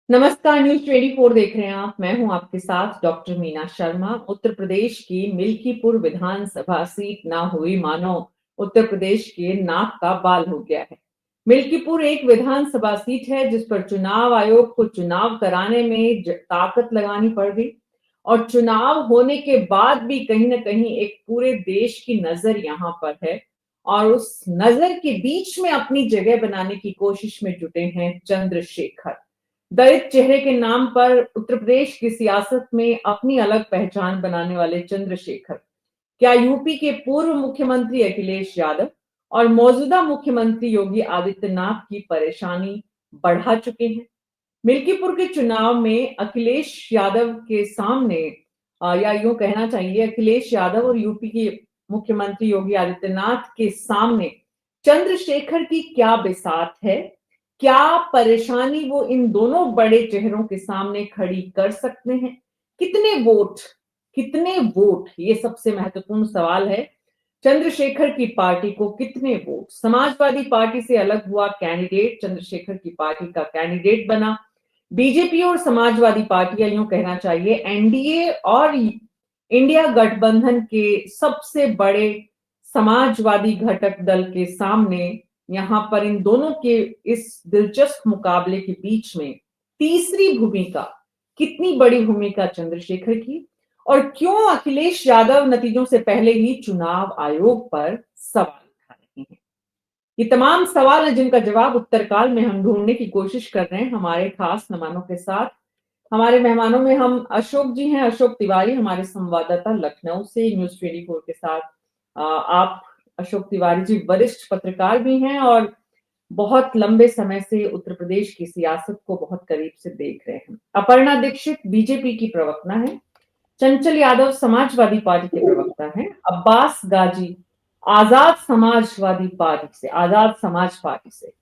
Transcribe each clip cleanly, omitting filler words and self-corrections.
नमस्कार, न्यूज 24 देख रहे हैं आप। मैं हूं आपके साथ डॉक्टर मीना शर्मा। उत्तर प्रदेश की मिल्कीपुर विधानसभा सीट ना हुई मानो उत्तर प्रदेश के नाक का बाल हो गया है। मिल्कीपुर एक विधानसभा सीट है जिस पर चुनाव आयोग को चुनाव कराने में ताकत लगानी पड़ गई और चुनाव होने के बाद भी कहीं ना कहीं एक पूरे देश की नजर यहां पर है और उस नजर के बीच में अपनी जगह बनाने की कोशिश में जुटे हैं चंद्रशेखर। दलित चेहरे के नाम पर उत्तर प्रदेश की सियासत में अपनी अलग पहचान बनाने वाले चंद्रशेखर क्या यूपी के पूर्व मुख्यमंत्री अखिलेश यादव और मौजूदा मुख्यमंत्री योगी आदित्यनाथ की परेशानी बढ़ा चुके हैं? मिल्कीपुर के चुनाव में अखिलेश यादव के सामने या यूं कहना चाहिए अखिलेश यादव और यूपी के मुख्यमंत्री योगी आदित्यनाथ के सामने चंद्रशेखर की क्या बिसात है? क्या परेशानी वो इन दोनों बड़े चेहरों के सामने खड़ी कर सकते हैं? कितने वोट कितने वोट ये सबसे महत्वपूर्ण सवाल है। चंद्रशेखर की पार्टी को कितने वोट? समाजवादी पार्टी से अलग हुआ कैंडिडेट चंद्रशेखर की पार्टी का कैंडिडेट बना। बीजेपी और समाजवादी पार्टियां यूं कहना चाहिए एनडीए और इंडिया गठबंधन के सबसे बड़े समाजवादी घटक दल के सामने यहां पर इन दोनों के इस दिलचस्प मुकाबले के बीच में तीसरी भूमिका, कितनी बड़ी भूमिका चंद्रशेखर की और क्यों अखिलेश यादव नतीजों से पहले ही चुनाव आयोग पर सवाल उठा रहे हैं? ये तमाम सवाल हैं जिनका जवाब उत्तरकाल में हम ढूंढने की कोशिश कर रहे हैं हमारे खास मेहमानों के साथ। हमारे मेहमानों में हम अशोक जी हैं, अशोक तिवारी हमारे संवाददाता लखनऊ से न्यूज 24 के साथ। आप अशोक तिवारी जी वरिष्ठ पत्रकार भी हैं और बहुत लंबे समय से उत्तर प्रदेश की सियासत को बहुत करीब से देख रहे हैं। अपर्णा दीक्षित बीजेपी की प्रवक्ता है, चंचल यादव समाजवादी पार्टी के प्रवक्ता हैं, अब्बास गाजी आजाद समाज पार्टी से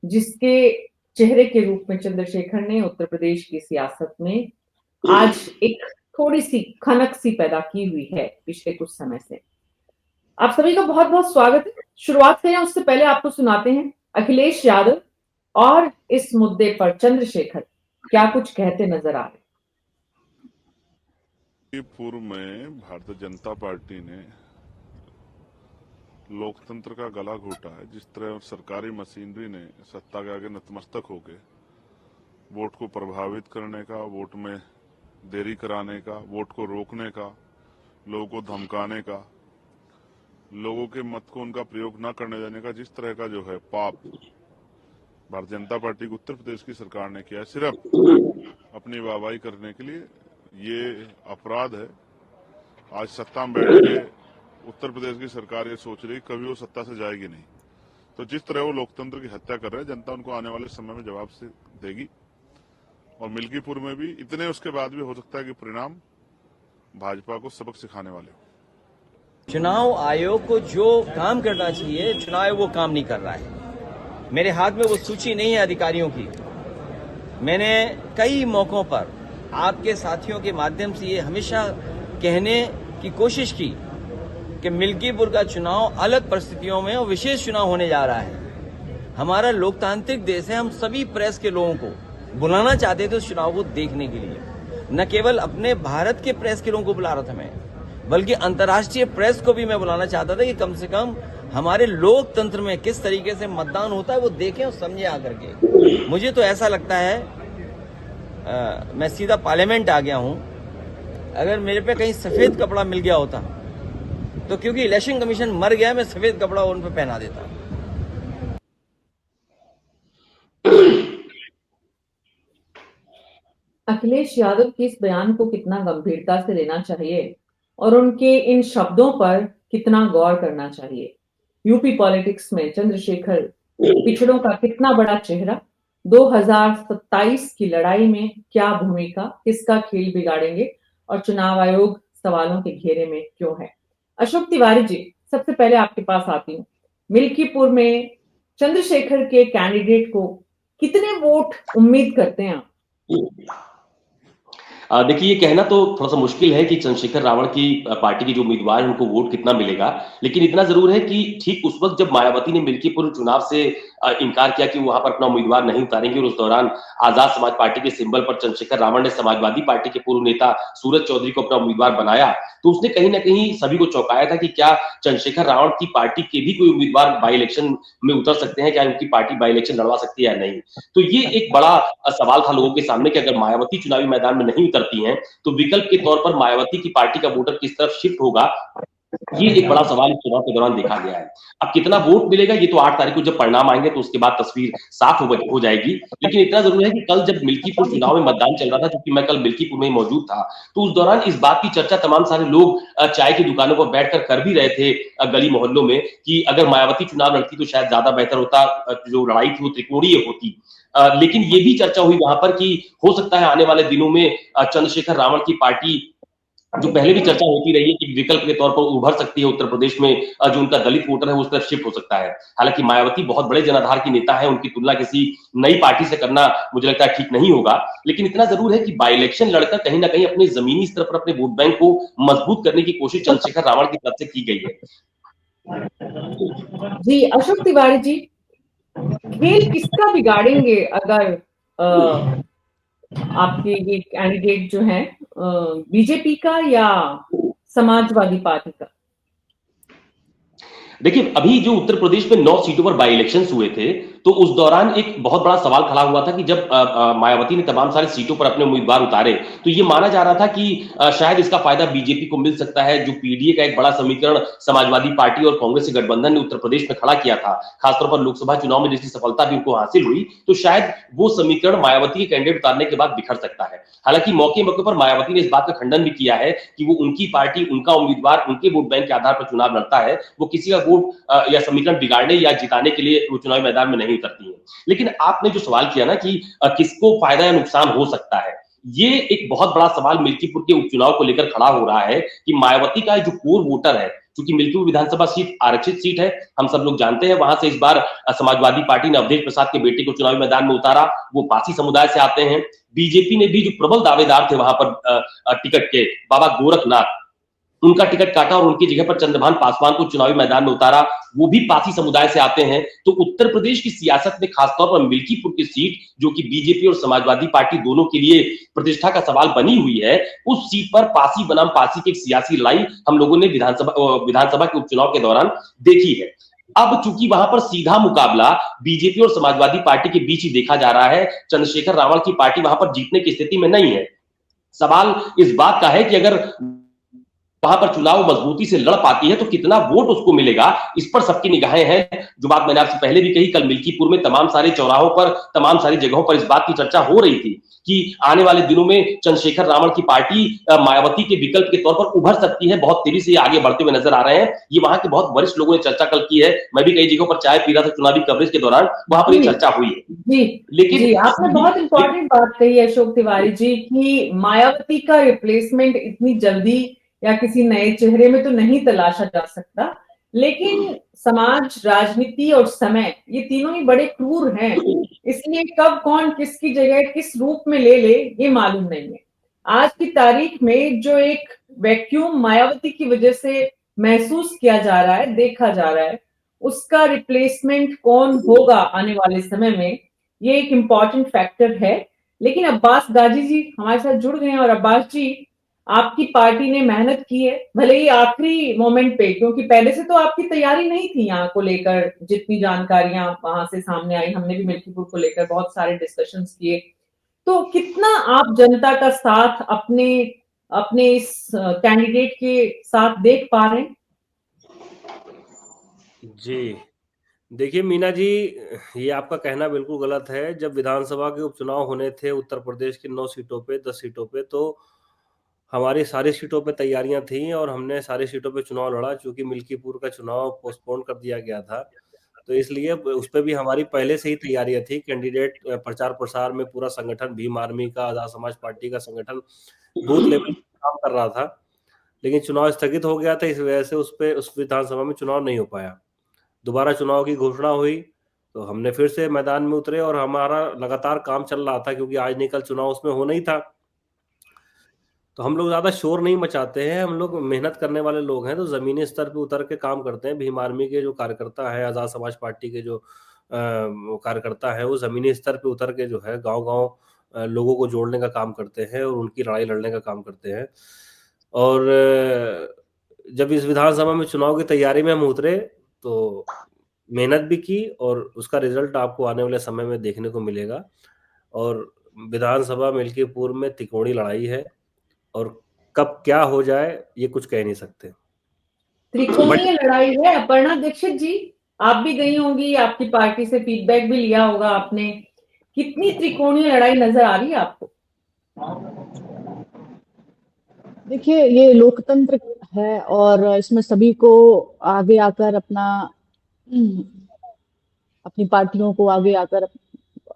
जिसके चेहरे के रूप में चंद्रशेखर ने उत्तर प्रदेश की सियासत में आज एक थोड़ी सी खनक सी पैदा की हुई है पिछले कुछ समय से। आप सभी का बहुत बहुत स्वागत है। शुरुआत करें उससे पहले आपको सुनाते हैं अखिलेश यादव और इस मुद्दे पर चंद्रशेखर क्या कुछ कहते नजर आ रहे। पूर्व में भारतीय जनता पार्टी ने लोकतंत्र का गला घोटा है। जिस तरह सरकारी मशीनरी ने सत्ता के आगे नतमस्तक होकर वोट को प्रभावित करने का, वोट में देरी कराने का, वोट को रोकने का, लोगों को धमकाने का, लोगों के मत को उनका प्रयोग न करने देने का जिस तरह का जो है पाप भारतीय जनता पार्टी की उत्तर प्रदेश की सरकार ने किया, सिर्फ अपनी वाहवाही करने के लिए, ये अपराध है। आज सत्ता में बैठ के उत्तर प्रदेश की सरकार ये सोच रही कभी वो सत्ता से जाएगी नहीं। तो जिस तरह वो लोकतंत्र की हत्या कर रहे हैं, जनता उनको आने वाले समय में जवाब से देगी। और मिल्कीपुर में भी इतने उसके बाद भी हो सकता है कि परिणाम भाजपा को सबक सिखाने वाले हो। चुनाव आयोग को जो काम करना चाहिए चुनाव आयोग वो काम नहीं कर रहा है। मेरे हाथ में वो सूची नहीं है अधिकारियों की। मैंने कई मौकों पर आपके साथियों के माध्यम से ये हमेशा कहने की कोशिश की कि मिल्कीपुर का चुनाव अलग परिस्थितियों में और विशेष चुनाव होने जा रहा है। हमारा लोकतांत्रिक देश है, हम सभी प्रेस के लोगों को बुलाना चाहते थे उस चुनाव को देखने के लिए। न केवल अपने भारत के प्रेस के लोगों को बुला रहा था मैं, बल्कि अंतर्राष्ट्रीय प्रेस को भी मैं बुलाना चाहता था कि कम से कम हमारे लोकतंत्र में किस तरीके से मतदान होता है वो देखें और समझे आकर के। मुझे तो ऐसा लगता है मैं सीधा पार्लियामेंट आ गया हूं। अगर मेरे पे कहीं सफेद कपड़ा मिल गया होता तो क्योंकि इलेक्शन कमीशन मर गया, मैं सफेद कपड़ा उन पे पहना देता। अखिलेश यादव के इस बयान को कितना गंभीरता से लेना चाहिए और उनके इन शब्दों पर कितना गौर करना चाहिए? यूपी पॉलिटिक्स में चंद्रशेखर पिछड़ों का कितना बड़ा चेहरा, 2027 की लड़ाई में क्या भूमिका, किसका खेल बिगाड़ेंगे और चुनाव आयोग सवालों के घेरे में क्यों है? अशोक तिवारी जी, सबसे पहले आपके पास आती हूँ। मिल्कीपुर में चंद्रशेखर के कैंडिडेट को कितने वोट उम्मीद करते हैं आप? देखिए, ये कहना तो थोड़ा सा मुश्किल है कि चंद्रशेखर रावण की पार्टी के जो उम्मीदवार हैं उनको वोट कितना मिलेगा, लेकिन इतना जरूर है कि ठीक उस वक्त जब मायावती ने मिल्कीपुर चुनाव से इनकार किया कि वो वहां पर अपना उम्मीदवार नहीं उतारेंगे, और उस दौरान आजाद समाज पार्टी के सिंबल पर चंद्रशेखर रावण ने समाजवादी पार्टी के पूर्व नेता सूरज चौधरी को अपना उम्मीदवार बनाया, तो उसने कहीं ना कहीं सभी को चौंकाया था कि क्या चंद्रशेखर रावण की पार्टी के भी कोई उम्मीदवार बाई इलेक्शन में उतर सकते हैं, क्या उनकी पार्टी बाई इलेक्शन लड़वा सकती है या नहीं। तो ये एक बड़ा सवाल था लोगों के सामने कि अगर मायावती चुनावी मैदान में नहीं उतरती हैं तो विकल्प के तौर पर मायावती की पार्टी का वोटर किस तरफ शिफ्ट होगा, ये एक बड़ा सवाल इस चुनाव के दौरान देखा गया है। अब कितना वोट मिलेगा ये तो 8 तारीख को जब परिणाम आएंगे तो उसके बाद तस्वीर साफ हो जाएगी, लेकिन इतना जरूर है कि कल जब मिल्कीपुर चुनाव में मतदान चल रहा था, क्योंकि मैं कल मिल्कीपुर में ही मौजूद था, तो उस दौरान इस बात की चर्चा तमाम सारे लोग चाय की दुकानों पर बैठकर कर भी रहे थे गली मोहल्लों में, कि अगर मायावती चुनाव लड़ती तो शायद ज्यादा बेहतर होता, जो लड़ाई थी वो त्रिकोणीय होती। लेकिन ये भी चर्चा हुई वहां पर कि हो सकता है आने वाले दिनों में चंद्रशेखर रावण की पार्टी, जो पहले भी चर्चा होती रही है कि विकल्प के तौर पर उभर सकती है उत्तर प्रदेश में, जो उनका दलित वोटर है उस तरफ शिफ्ट हो सकता है। हालांकि मायावती बहुत बड़े जनाधार की नेता है, उनकी तुलना किसी नई पार्टी से करना मुझे लगता है ठीक नहीं होगा, लेकिन इतना जरूर है कि बाई इलेक्शन लड़कर कहीं ना कहीं अपने जमीनी स्तर पर अपने वोट बैंक को मजबूत करने की कोशिश चंद्रशेखर रावण की तरफ से की गई है। जी अशोक तिवारी जी, खेल किसका बिगाड़ेंगे अगर आपके ये कैंडिडेट जो है बीजेपी का या समाजवादी पार्टी का? देखिए, अभी जो उत्तर प्रदेश में 9 सीटों पर बाई इलेक्शंस हुए थे, तो उस दौरान एक बहुत बड़ा सवाल खड़ा हुआ था कि जब मायावती ने तमाम सारी सीटों पर अपने उम्मीदवार उतारे, तो ये माना जा रहा था कि शायद इसका फायदा बीजेपी को मिल सकता है। जो पीडीए का एक बड़ा समीकरण समाजवादी पार्टी और कांग्रेस के गठबंधन ने उत्तर प्रदेश में खड़ा किया था, खासतौर पर लोकसभा चुनाव में जिसकी सफलता भी उनको हासिल हुई, तो शायद वो समीकरण मायावती के कैंडिडेट उतारने के बाद बिखर सकता है। हालांकि मौके मौके पर मायावती ने इस बात का खंडन भी किया है कि वो उनकी पार्टी, उनका उम्मीदवार उनके वोट बैंक के आधार पर चुनाव लड़ता है, वो किसी का वोट या समीकरण बिगाड़ने या जिताने के लिए वो चुनावी मैदान में नहीं उतरती है। लेकिन आपने जो सवाल किया ना कि किसको फायदा या नुकसान हो सकता है, ये एक बहुत बड़ा सवाल मिल्कीपुर के उपचुनाव को लेकर खड़ा हो रहा है कि मायावती का जो कोर वोटर है, क्योंकि मिल्कीपुर विधानसभा सीट आरक्षित सीट है, हम सब लोग जानते हैं, वहां से इस बार समाजवादी पार्टी ने अवधेश प्रसाद के बेटे को चुनावी मैदान में उतारा, वो पासी समुदाय से आते हैं। बीजेपी ने भी जो प्रबल दावेदार थे वहां पर टिकट के, बाबा गोरखनाथ, उनका टिकट काटा और उनकी जगह पर चंद्रभान पासवान को चुनावी मैदान में उतारा, वो भी पासी समुदाय से आते हैं। तो उत्तर प्रदेश की सियासत में खासतौर पर मिल्कीपुर की सीट, जो कि बीजेपी और समाजवादी पार्टी दोनों के लिए प्रतिष्ठा का सवाल बनी हुई है, उस सीट पर पासी बनाम पासी की एक सियासी लड़ाई हम लोगों ने विधानसभा के उपचुनाव के दौरान देखी है। अब चूंकि वहां पर सीधा मुकाबला बीजेपी और समाजवादी पार्टी के बीच ही देखा जा रहा है, चंद्रशेखर रावण की पार्टी वहां पर जीतने की स्थिति में नहीं है। सवाल इस बात का है कि अगर वहां पर चुनाव मजबूती से लड़ पाती है तो कितना वोट उसको मिलेगा, इस पर सबकी निगाहें हैं। जो बात मैंने आपसे पहले भी कही, कल मिल्कीपुर में तमाम सारे चौराहों पर, तमाम सारी जगहों पर इस बात की चर्चा हो रही थी कि आने वाले दिनों में चंद्रशेखर रावण की पार्टी मायावती के विकल्प के तौर पर उभर सकती है, बहुत तेजी से आगे बढ़ते हुए नजर आ रहे हैं। ये वहां के बहुत वरिष्ठ लोगों ने चर्चा कल की है, मैं भी कई जगहों पर चाय पी रहा था चुनावी कवरेज के दौरान, वहां पर ये चर्चा हुई है। जी लेकिन जी, आपने बहुत इंपॉर्टेंट बात कही अशोक तिवारी जी कि मायावती का रिप्लेसमेंट इतनी जल्दी या किसी नए चेहरे में तो नहीं तलाशा जा सकता, लेकिन समाज, राजनीति और समय, ये तीनों ही बड़े क्रूर हैं, इसलिए कब कौन किसकी जगह किस रूप में ले ले ये मालूम नहीं है। आज की तारीख में जो एक वैक्यूम मायावती की वजह से महसूस किया जा रहा है, देखा जा रहा है, उसका रिप्लेसमेंट कौन होगा आने वाले समय में, ये एक इम्पॉर्टेंट फैक्टर है। लेकिन अब्बास गाजी जी हमारे साथ जुड़ गए हैं, और अब्बास जी, आपकी पार्टी ने मेहनत की है, भले ही आखिरी मोमेंट पे, क्योंकि पहले से तो आपकी तैयारी नहीं थी यहाँ को लेकर, जितनी जानकारियां वहां से सामने आई, हमने भी मिल्कीपुर को लेकर बहुत सारे डिस्कशंस किए। तो कितना आप जनता का साथ अपने अपने इस कैंडिडेट के साथ देख पा रहे हैं? जी, देखिए मीना जी, ये आपका कहना बिल्कुल गलत है। जब विधानसभा के उपचुनाव होने थे उत्तर प्रदेश की 9 सीटों पे, 10 सीटों पे, तो हमारी सारी सीटों पे तैयारियां थी और हमने सारी सीटों पे चुनाव लड़ा। चूंकि मिल्कीपुर का चुनाव पोस्टपोन कर दिया गया था, तो इसलिए उस पे भी हमारी पहले से ही तैयारियां थी। कैंडिडेट प्रचार प्रसार में पूरा संगठन, भीम आर्मी का, आजाद समाज पार्टी का संगठन बूथ लेवल काम कर रहा था, लेकिन चुनाव स्थगित हो गया था, इस वजह से उस विधानसभा में चुनाव नहीं हो पाया। दोबारा चुनाव की घोषणा हुई तो हमने फिर से मैदान में उतरे और हमारा लगातार काम चल रहा था, क्योंकि आज नहीं कल चुनाव उसमें होना ही था। तो हम लोग ज्यादा शोर नहीं मचाते हैं, हम लोग मेहनत करने वाले लोग हैं, तो जमीनी स्तर पे उतर के काम करते हैं। भीम आर्मी के जो कार्यकर्ता है, आजाद समाज पार्टी के जो वो कार्यकर्ता है, वो जमीनी स्तर पे उतर के जो है गांव गांव लोगों को जोड़ने का काम करते हैं और उनकी लड़ाई लड़ने का काम करते हैं। और जब इस विधानसभा में चुनाव की तैयारी में हम उतरे तो मेहनत भी की, और उसका रिजल्ट आपको आने वाले समय में देखने को मिलेगा। और विधानसभा मिल्कीपुर में तिकोनी लड़ाई है, और कब क्या हो जाए ये कुछ कह नहीं सकते। त्रिकोणीय लड़ाई है। अपर्णा दीक्षित जी, आप भी गई होंगी, आपकी पार्टी से फीडबैक भी लिया होगा आपने, कितनी त्रिकोणीय लड़ाई नजर आ रही है आपको? देखिए, ये लोकतंत्र है और इसमें सभी को आगे आकर अपनी पार्टियों को आगे आकर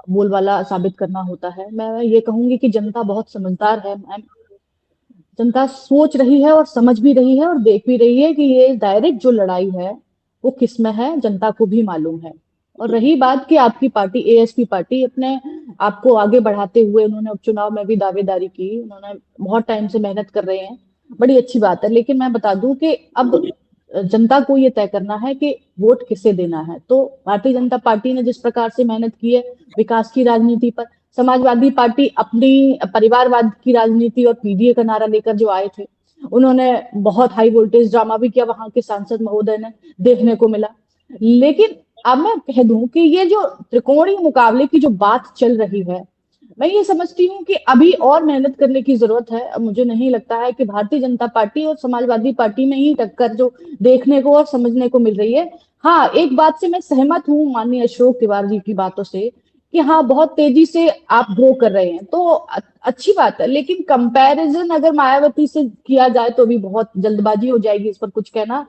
बोलबाला साबित करना होता है। मैं ये कहूंगी कि जनता बहुत समझदार है मैम। जनता सोच रही है और समझ भी रही है और देख भी रही है कि ये डायरेक्ट जो लड़ाई है वो किस में है, जनता को भी मालूम है। और रही बात कि आपकी पार्टी एएसपी पार्टी अपने आपको आगे बढ़ाते हुए उन्होंने उपचुनाव में भी दावेदारी की, उन्होंने बहुत टाइम से मेहनत कर रहे हैं, बड़ी अच्छी बात है। लेकिन मैं बता दूं कि अब जनता को ये तय करना है कि वोट किसे देना है। तो भारतीय जनता पार्टी ने जिस प्रकार से मेहनत की है विकास की राजनीति पर, समाजवादी पार्टी अपनी परिवारवाद की राजनीति और पीडीए का नारा लेकर जो आए थे, उन्होंने बहुत हाई वोल्टेज ड्रामा भी किया, वहां के सांसद महोदय ने देखने को मिला। लेकिन अब मैं कह दूं कि ये जो त्रिकोणीय मुकाबले की जो बात चल रही है, मैं ये समझती हूँ कि अभी और मेहनत करने की जरूरत है। अब मुझे नहीं लगता है कि भारतीय जनता पार्टी और समाजवादी पार्टी में ही टक्कर जो देखने को और समझने को मिल रही है। हाँ, एक बात से मैं सहमत हूँ माननीय अशोक तिवारी जी की बातों से कि हाँ, बहुत तेजी से आप ग्रो कर रहे हैं, तो अच्छी बात है। लेकिन कंपैरिजन अगर मायावती से किया जाए तो भी बहुत जल्दबाजी हो जाएगी इस पर कुछ कहना।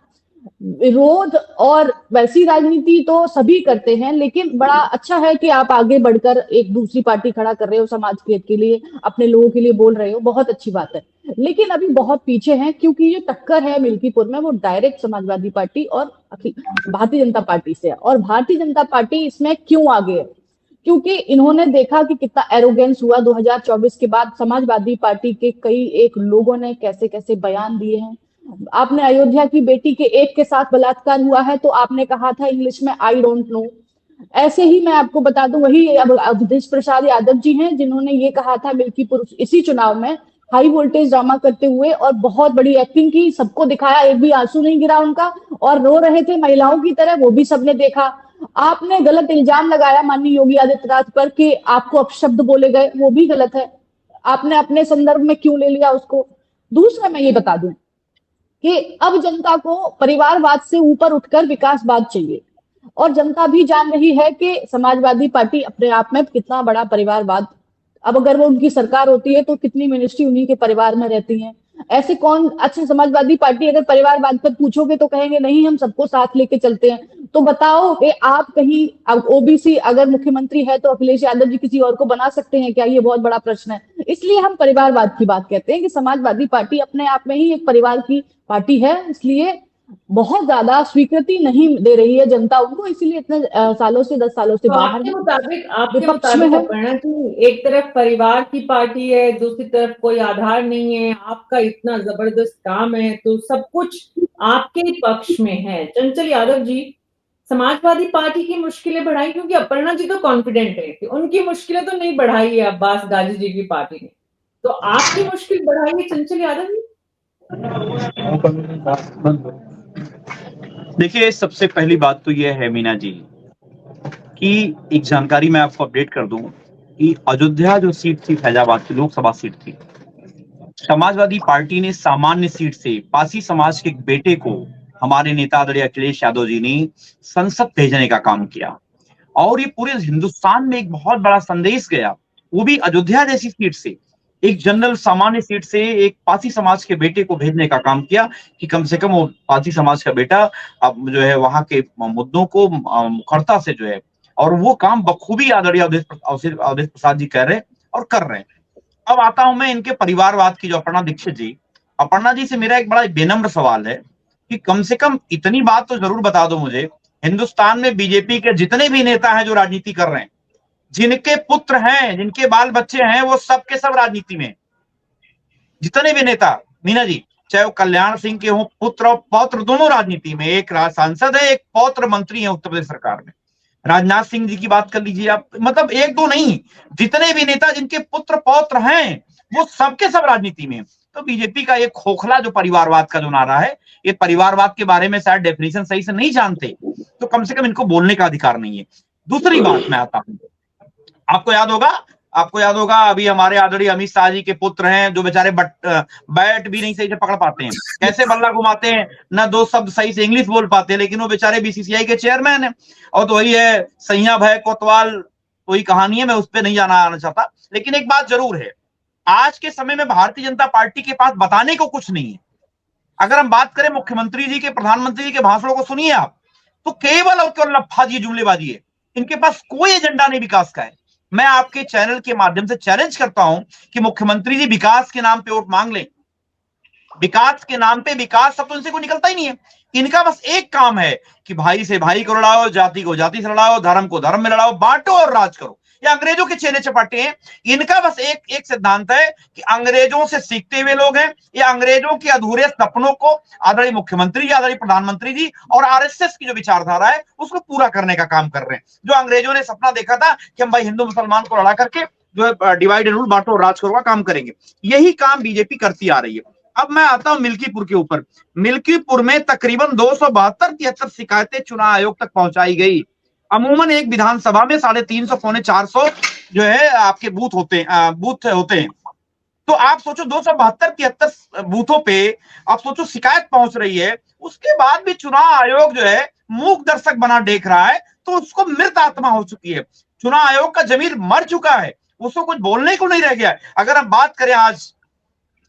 विरोध और वैसी राजनीति तो सभी करते हैं, लेकिन बड़ा अच्छा है कि आप आगे बढ़कर एक दूसरी पार्टी खड़ा कर रहे हो, समाज के लिए, अपने लोगों के लिए बोल रहे हो, बहुत अच्छी बात है। लेकिन अभी बहुत पीछे हैं, क्योंकि ये टक्कर है मिल्कीपुर में वो डायरेक्ट समाजवादी पार्टी और भारतीय जनता पार्टी से है। और भारतीय जनता पार्टी इसमें क्यों आगे है? क्योंकि इन्होंने देखा कि कितना एरोगेंस हुआ 2024 के बाद। समाजवादी पार्टी के कई एक लोगों ने कैसे कैसे बयान दिए हैं। आपने अयोध्या की बेटी के एक के साथ बलात्कार हुआ है तो आपने कहा था इंग्लिश में आई डोंट नो। ऐसे ही मैं आपको बता दूं, वही अब अवधेश प्रसाद यादव जी हैं जिन्होंने ये कहा था मिल्कीपुर इसी चुनाव में, हाई वोल्टेज ड्रामा करते हुए, और बहुत बड़ी एक्टिंग की, सबको दिखाया, एक भी आंसू नहीं गिरा उनका, और रो रहे थे महिलाओं की तरह, वो भी सबने देखा। आपने गलत इल्जाम लगाया माननीय योगी आदित्यनाथ पर कि आपको अपशब्द बोले गए, वो भी गलत है। आपने अपने संदर्भ में क्यों ले लिया उसको? दूसरा मैं ये बता दूं कि अब जनता को परिवारवाद से ऊपर उठकर विकासवाद चाहिए, और जनता भी जान रही है कि समाजवादी पार्टी अपने आप में कितना बड़ा परिवारवाद, अब अगर वो उनकी सरकार होती है तो कितनी मिनिस्ट्री उन्हीं के परिवार में रहती हैं। ऐसे कौन, अच्छा समाजवादी पार्टी अगर परिवारवाद पर पूछोगे तो कहेंगे नहीं हम सबको साथ लेके चलते हैं। तो बताओ कि आप कहीं, अब ओबीसी अगर मुख्यमंत्री है तो अखिलेश यादव जी किसी और को बना सकते हैं क्या? ये बहुत बड़ा प्रश्न है। इसलिए हम परिवारवाद की बात कहते हैं कि समाजवादी पार्टी अपने आप में ही एक परिवार की पार्टी है, इसलिए बहुत ज्यादा स्वीकृति नहीं दे रही है जनता उनको, इसीलिए इतने सालों से 10 सालों से तो बाहर आपके है, मुताबिक विपक्ष में है। अपर्णा जी, एक तरफ परिवार की पार्टी है, दूसरी तरफ कोई आधार नहीं है, आपका इतना जबरदस्त काम है, तो सब कुछ आपके ही पक्ष में है। चंचल यादव जी, समाजवादी पार्टी की मुश्किलें बढ़ाई, क्योंकि अपर्णा जी तो कॉन्फिडेंट है कि उनकी मुश्किलें तो नहीं बढ़ाई है अब्बास गाजी जी की पार्टी ने, तो आपकी मुश्किल बढ़ाई है चंचल यादव जी? देखिए, सबसे पहली बात तो यह है मीना जी कि एक जानकारी मैं आपको अपडेट कर दूं कि अयोध्या जो सीट थी फैजाबाद की लोकसभा सीट थी, समाजवादी पार्टी ने सामान्य सीट से पासी समाज के एक बेटे को हमारे नेता आदरणीय अखिलेश यादव जी ने संसद भेजने का काम किया, और ये पूरे हिंदुस्तान में एक बहुत बड़ा संदेश गया, वो भी अयोध्या जैसी सीट से, एक जनरल सामान्य सीट से एक पासी समाज के बेटे को भेजने का काम किया कि कम से कम वो पासी समाज का बेटा अब जो है वहां के मुद्दों को मुखरता से जो है, और वो काम बखूबी आदरणीय अवधेश प्रसाद जी कह रहे और कर रहे हैं। अब आता हूं मैं इनके परिवारवाद की, जो अपर्णा दीक्षित जी, अपर्णा जी से मेरा एक बड़ा विनम्र सवाल है कि कम से कम इतनी बात तो जरूर बता दो मुझे, हिंदुस्तान में बीजेपी के जितने भी नेता हैं जो राजनीति कर रहे हैं, जिनके पुत्र हैं, जिनके बाल बच्चे हैं, वो सब के सब राजनीति में, जितने भी नेता मीना जी, चाहे वो कल्याण सिंह के हों, पुत्र और पौत्र दोनों राजनीति में, एक सांसद है, एक पौत्र मंत्री है उत्तर प्रदेश सरकार में। राजनाथ सिंह जी की बात कर लीजिए आप, मतलब एक दो नहीं, जितने भी नेता जिनके पुत्र पौत्र हैं वो सबके सब राजनीति में। तो बीजेपी का एक खोखला जो परिवारवाद का जो नारा है, ये परिवारवाद के बारे में शायद डेफिनेशन सही से नहीं जानते, तो कम से कम इनको बोलने का अधिकार नहीं है। दूसरी बात मैं आता हूं, आपको याद होगा अभी हमारे आदरणीय अमित शाह जी के पुत्र हैं जो बेचारे बैट भी नहीं सही से पकड़ पाते हैं, कैसे बल्ला घुमाते हैं, ना दो शब्द सही से इंग्लिश बोल पाते हैं, लेकिन वो बेचारे बीसीसीआई के चेयरमैन है। और तो वही है सैया भय कोतवाल, वही कहानी है, मैं उस पर नहीं आना चाहता। लेकिन एक बात जरूर है, आज के समय में भारतीय जनता पार्टी के पास बताने को कुछ नहीं है। अगर हम बात करें मुख्यमंत्री जी के, प्रधानमंत्री जी के भाषणों को सुनिए आप, तो केवल और केवल लफ्फाजी जुमलेबाजी है, इनके पास कोई एजेंडा नहीं विकास का है। मैं आपके चैनल के माध्यम से चैलेंज करता हूं कि मुख्यमंत्री जी विकास के नाम पे वोट मांग लें। विकास के नाम पे विकास सब तो इनसे कोई निकलता ही नहीं है। इनका बस एक काम है कि भाई से भाई को लड़ाओ, जाति को जाति से लड़ाओ, धर्म को धर्म में लड़ाओ, बांटो और राज करो। ये अंग्रेजों के चेले चपाटे हैं। इनका बस एक सिद्धांत है कि अंग्रेजों से सीखते हुए लोग हैं, ये अंग्रेजों के अधूरे सपनों को आदरणीय मुख्यमंत्री जी, आदरणीय प्रधानमंत्री जी और आरएसएस की जो विचारधारा है उसको पूरा करने का काम कर रहे हैं। जो अंग्रेजों ने सपना देखा था कि हम भाई हिंदू मुसलमान को लड़ा करके जो है डिवाइड एंड रूल, बांटो और राज करो का काम करेंगे, यही काम बीजेपी करती आ रही है। अब मैं आता हूं मिल्कीपुर के ऊपर। मिल्कीपुर में तकरीबन 272-73 शिकायतें चुनाव आयोग तक पहुंचाई गई। अमूमन एक विधानसभा में 350 पौने 400 जो है आपके बूथ होते हैं। तो आप सोचो 272-73 बूथों पे आप सोचो शिकायत पहुंच रही है, उसके बाद भी चुनाव आयोग जो है मूक दर्शक बना देख रहा है, तो उसको मृत आत्मा हो चुकी है। चुनाव आयोग का जमीर मर चुका है, उसको कुछ बोलने को नहीं रह गया है। अगर हम बात करें, आज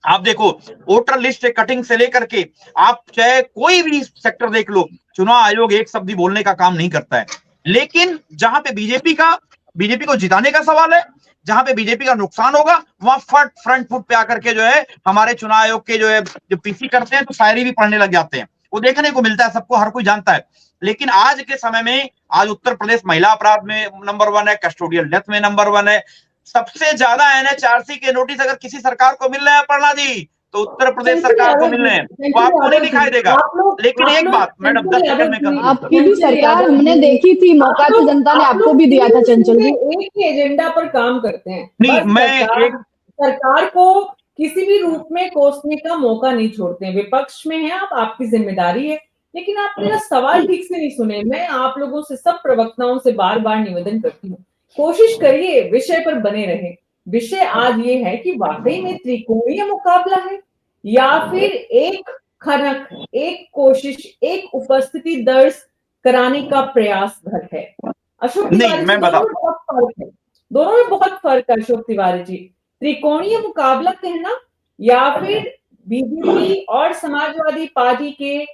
आप देखो वोटर लिस्ट कटिंग से लेकर के आप चाहे कोई भी सेक्टर देख लो, चुनाव आयोग एक शब्द बोलने का काम नहीं करता है। लेकिन जहां पे बीजेपी को जिताने का सवाल है, जहां पे बीजेपी का नुकसान होगा, वहां फ्रंट फुट पे आकर के जो है हमारे चुनाव आयोग के जो है जो पीसी करते हैं तो शायरी भी पढ़ने लग जाते हैं। वो देखने को मिलता है, सबको, हर कोई जानता है। लेकिन आज के समय में आज उत्तर प्रदेश महिला अपराध में नंबर 1 है, कस्टोडियल डेथ में नंबर 1 है। सबसे ज्यादा एनएचआरसी के नोटिस अगर किसी सरकार को मिल रहे हैं अपर्णा जी, तो उत्तर प्रदेश सरकार को मिल रहे हैं, वो आपको नहीं दिखाई देगा। लेकिन एक बात मैडम 10 सेकंड में कर, आपकी भी सरकार हमने देखी थी, मौका तो जनता ने आपको भी दिया था चंचल जी। एक ही एजेंडा पर काम करते हैं। नहीं, मैं सरकार को किसी भी रूप में कोसने का मौका नहीं छोड़ते हैं। विपक्ष में है आप, आपकी जिम्मेदारी है, लेकिन आप मेरा सवाल ठीक से नहीं सुने। मैं आप लोगों से, सब प्रवक्ताओं से बार बार निवेदन करती हूँ, कोशिश करिए विषय पर बने रहे। विषय आज ये है कि वाकई में त्रिकोणीय मुकाबला है या फिर एक खनक, एक कोशिश, एक उपस्थिति दर्ज कराने का प्रयास भर है। अशोक तिवारी जी, दोनों में बहुत फर्क है। अशोक तिवारी जी, त्रिकोणीय मुकाबला कहना या फिर बीजेपी और समाजवादी पार्टी के